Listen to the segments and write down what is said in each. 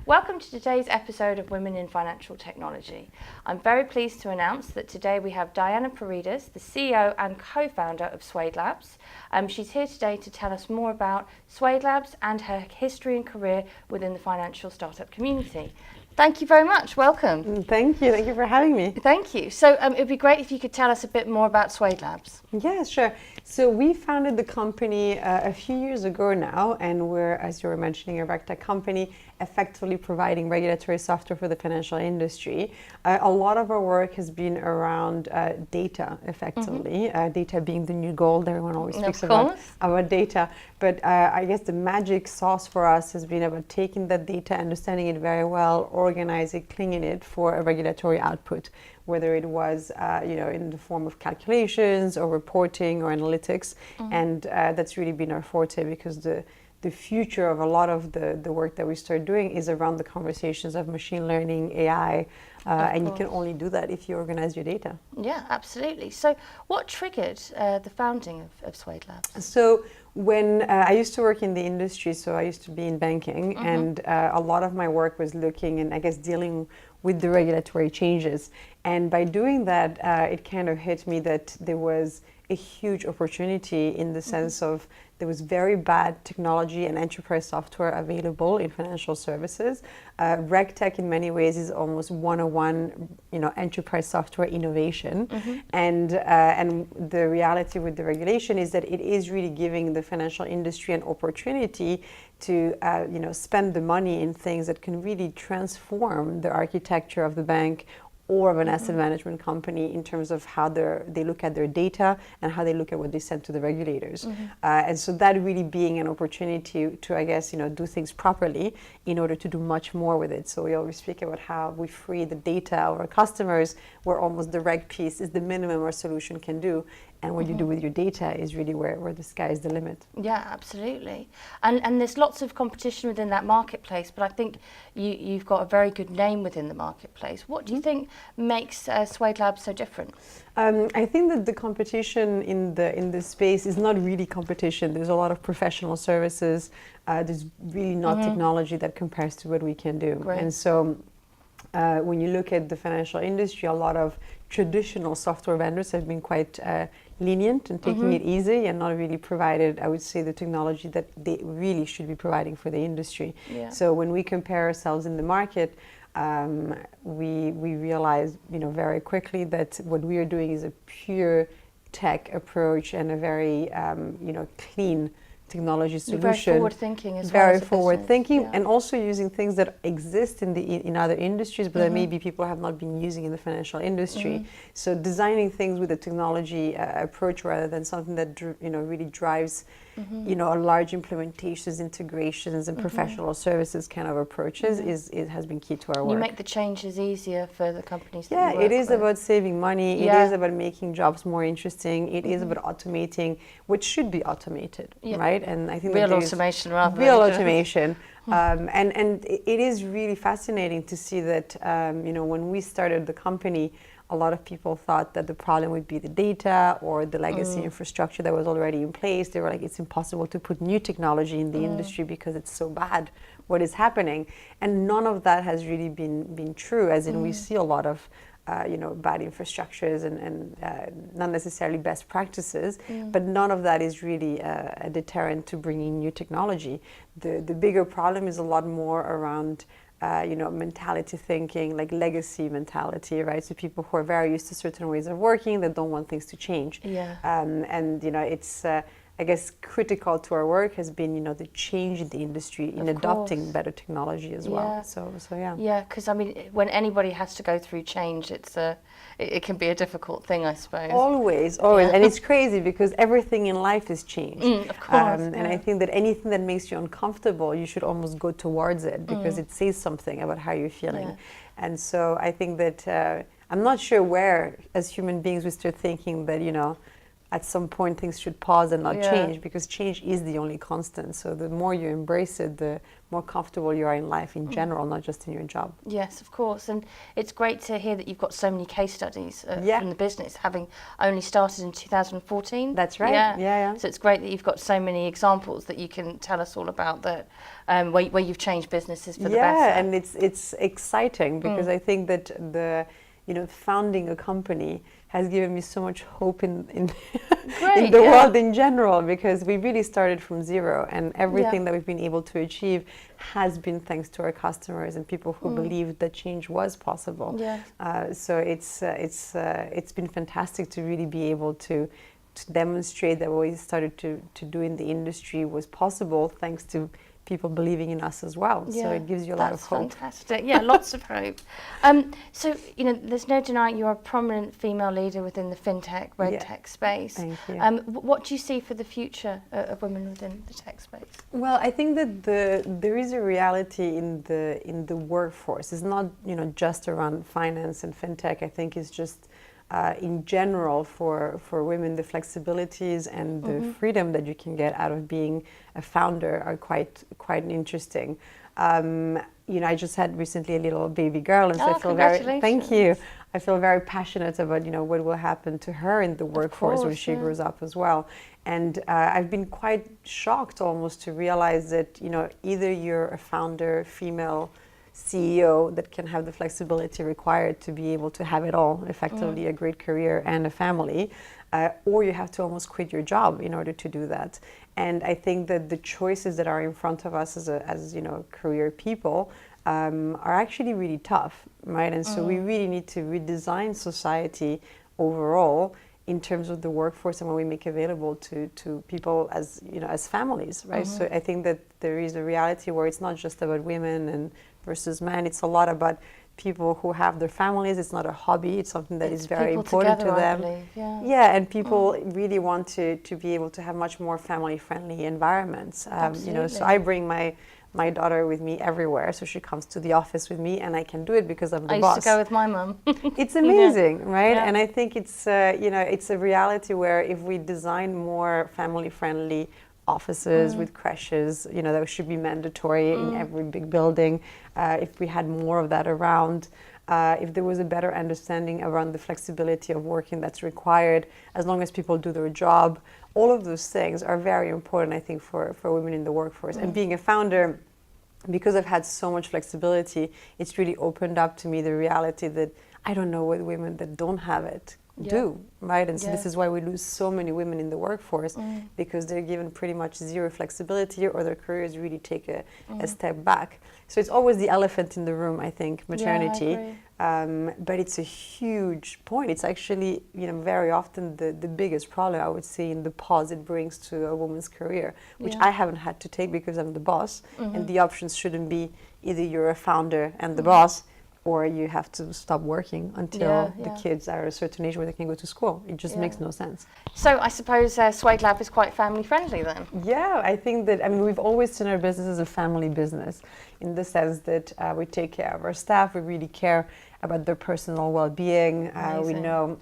Welcome to today's episode of Women in Financial Technology. I'm very pleased to announce that today we have Nadia Paredes, the CEO and co-founder of Suade Labs. She's here today to tell us more about Suade Labs and her history and career within the financial startup community. Thank you very much. Welcome. Thank you. Thank you for having me. Thank you. So it would be great if you could tell us a bit more about Suade Labs. Yeah, sure. So we founded the company a few years ago now, and we're, as you were mentioning, a RegTech company effectively providing regulatory software for the financial industry. A lot of our work has been around data, effectively. Data being the new gold. Everyone always speaks about data. But I guess the magic sauce for us has been about taking that data, understanding it very well, organizing it, cleaning it for a regulatory output, whether it was in the form of calculations or reporting or analytics. And that's really been our forte, because the future of a lot of the work that we start doing is around the conversations of machine learning, AI, and you can only do that if you organize your data. Yeah, absolutely. So what triggered the founding of Suade Labs? So when I used to work in the industry, so I used to be in banking, and a lot of my work was looking and I guess dealing with the regulatory changes. And by doing that, it kind of hit me that there was a huge opportunity in the sense of there was very bad technology and enterprise software available in financial services. RegTech in many ways is almost 101, enterprise software innovation. And the reality with the regulation is that it is really giving the financial industry an opportunity to spend the money in things that can really transform the architecture of the bank or of an asset management company in terms of how they look at their data and how they look at what they send to the regulators. And so that really being an opportunity to I guess, do things properly in order to do much more with it. So we always speak about how we free the data of our customers, where almost the reg piece is the minimum our solution can do. And what you do with your data is really where the sky is the limit. Yeah, absolutely. And there's lots of competition within that marketplace, but I think you've got a very good name within the marketplace. What do you think makes Suade Labs so different? I think that the competition in this space is not really competition. There's a lot of professional services. There's really not technology that compares to what we can do. Great. And so when you look at the financial industry, a lot of traditional software vendors have been quite lenient and taking it easy and not really provided, I would say, the technology that they really should be providing for the industry. Yeah. So when we compare ourselves in the market, we realize, very quickly that what we are doing is a pure tech approach and a very, clean technology solution. Very forward-thinking as well. Very forward-thinking, and also using things that exist in other industries, but that maybe people have not been using in the financial industry. So designing things with a technology approach rather than something that really drives a large implementations, integrations, and professional services kind of approaches has been key to our work. You make the changes easier for the companies that you work it is with. about saving money. It is about making jobs more interesting. It is about automating what should be automated, right? And I think real automation rather than real automation. And it is really fascinating to see that when we started the company, a lot of people thought that the problem would be the data or the legacy infrastructure that was already in place. They were like, it's impossible to put new technology in the industry because it's so bad what is happening. And none of that has really been true, as in we see a lot of bad infrastructures and not necessarily best practices, but none of that is really a deterrent to bringing new technology. The bigger problem is a lot more around mentality thinking, like legacy mentality, right? So people who are very used to certain ways of working that don't want things to change. It's I guess critical to our work has been the change in the industry in adopting better technology as well. So yeah. Yeah, because I mean, when anybody has to go through change, it can be a difficult thing, I suppose. Always, and it's crazy because everything in life is change. Of course. And I think that anything that makes you uncomfortable, you should almost go towards it because it says something about how you're feeling. And so I think that I'm not sure where, as human beings, we start thinking that at some point things should pause and not Yeah. change, because change is the only constant. So the more you embrace it, the more comfortable you are in life in general, not just in your job. Yes, of course. And it's great to hear that you've got so many case studies Yeah. from the business, having only started in 2014. That's right. Yeah. Yeah. So it's great that you've got so many examples that you can tell us all about, that where you've changed businesses for the better. Yeah, and it's exciting because I think that founding a company has given me so much hope in Great, the yeah. world in general, because we really started from zero, and everything that we've been able to achieve has been thanks to our customers and people who believed that change was possible. Yeah. So it's been fantastic to really be able to demonstrate that what we started to do in the industry was possible thanks to people believing in us as well. So it gives you a lot of hope. That's fantastic. Yeah, lots of hope. So, there's no denying you're a prominent female leader within the fintech, RegTech space. Thank you. What do you see for the future of women within the tech space? Well, I think that there is a reality in the workforce. It's not just around finance and fintech. I think it's just in general for women, the flexibilities and the freedom that you can get out of being a founder are quite interesting. I just had recently a little baby girl, and so I feel thank you. I feel very passionate about what will happen to her in the workforce when she grows up as well. And I've been quite shocked almost to realize that either you're a founder, female CEO that can have the flexibility required to be able to have it all, effectively a great career and a family, or you have to almost quit your job in order to do that. And I think that the choices that are in front of us as career people are actually really tough, right? And so we really need to redesign society overall in terms of the workforce and what we make available to people as as families, right? So I think that there is a reality where it's not just about women and versus men. It's a lot about people who have their families. It's not a hobby. It's something that is very important to them. I believe, yeah, and people really want to be able to have much more family-friendly environments. So I bring my daughter with me everywhere. So she comes to the office with me, and I can do it because I'm the boss. I used to go with my mum. It's amazing, right? Yeah. And I think it's it's a reality where if we design more family-friendly offices with crashes, that should be mandatory in every big building. If we had more of that around, if there was a better understanding around the flexibility of working that's required, as long as people do their job, all of those things are very important, I think, for women in the workforce. And being a founder, because I've had so much flexibility, it's really opened up to me the reality that I don't know what women that don't have it do, right? And so this is why we lose so many women in the workforce, because they're given pretty much zero flexibility, or their careers really take a step back. So it's always the elephant in the room, I think, maternity. Yeah, I agree. But it's a huge point. It's actually, very often the biggest problem, I would say, in the pause it brings to a woman's career, which I haven't had to take because I'm the boss. And the options shouldn't be either you're a founder and the boss, or you have to stop working until the kids are a certain age where they can go to school. It just makes no sense. So I suppose Suade Lab is quite family friendly then? Yeah, I think that, we've always seen our business as a family business, in the sense that we take care of our staff, we really care about their personal well-being. We know,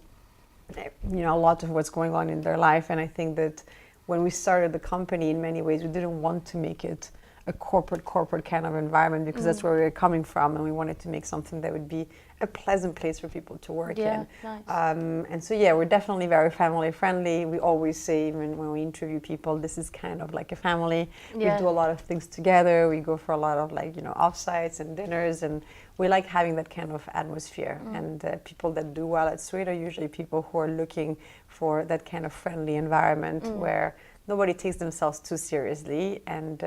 a lot of what's going on in their life, and I think that when we started the company, in many ways, we didn't want to make it a corporate kind of environment, because that's where we were coming from, and we wanted to make something that would be a pleasant place for people to work in. Nice. And so we're definitely very family friendly. We always say, even when we interview people, this is kind of like a family. We do a lot of things together. We go for a lot of offsites and dinners, and we like having that kind of atmosphere. And people that do well at Suade are usually people who are looking for that kind of friendly environment where nobody takes themselves too seriously, and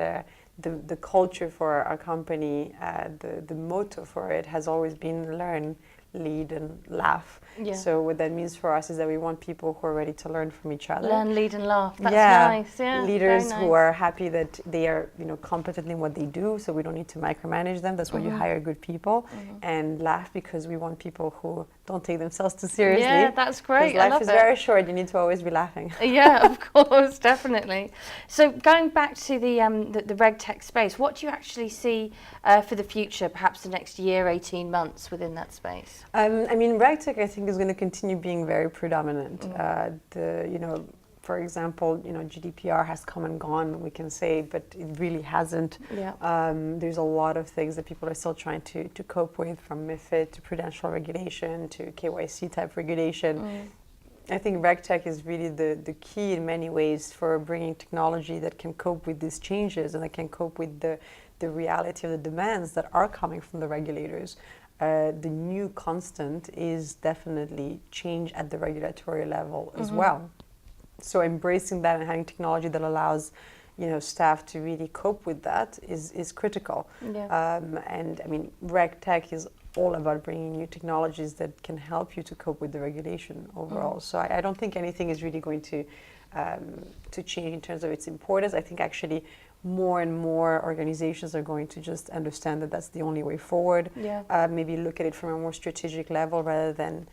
the culture for our company, the motto for it has always been learn, lead, and laugh. So what that means for us is that we want people who are ready to learn from each other. Learn, lead, and laugh. That's nice. Yeah, leaders who are happy that they are competent in what they do, so we don't need to micromanage them. That's why you hire good people. And laugh, because we want people who don't take themselves too seriously. Yeah, that's great. Life I love is it. very short. You need to always be laughing. Yeah, of course, definitely. So going back to the RegTech space, what do you actually see for the future, perhaps the next year, 18 months within that space? I mean, RegTech, I think, is going to continue being very predominant. For example, GDPR has come and gone, we can say, but it really hasn't. Yeah. There's a lot of things that people are still trying to cope with, from MiFID to prudential regulation to KYC type regulation. I think RegTech is really the key in many ways for bringing technology that can cope with these changes and that can cope with the reality of the demands that are coming from the regulators. The new constant is definitely change at the regulatory level as well. So embracing that and having technology that allows, staff to really cope with that is critical. Yeah. And I mean, RegTech is all about bringing new technologies that can help you to cope with the regulation overall. So I don't think anything is really going to change in terms of its importance. I think actually more and more organizations are going to just understand that that's the only way forward. Yeah. Maybe look at it from a more strategic level rather than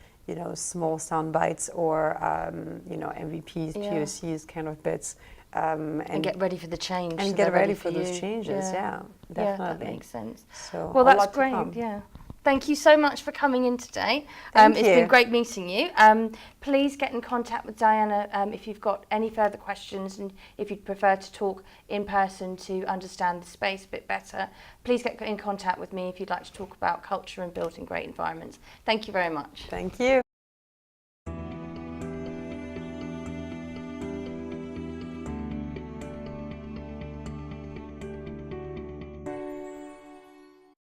small sound bites or MVPs, POCs kind of bits. And get ready for the change. And so get ready for you. those changes, yeah, definitely. Yeah, that makes sense. So well, that's great, yeah. Thank you so much for coming in today. It's been great meeting you. Please get in contact with Diana if you've got any further questions and if you'd prefer to talk in person to understand the space a bit better. Please get in contact with me if you'd like to talk about culture and building great environments. Thank you very much. Thank you.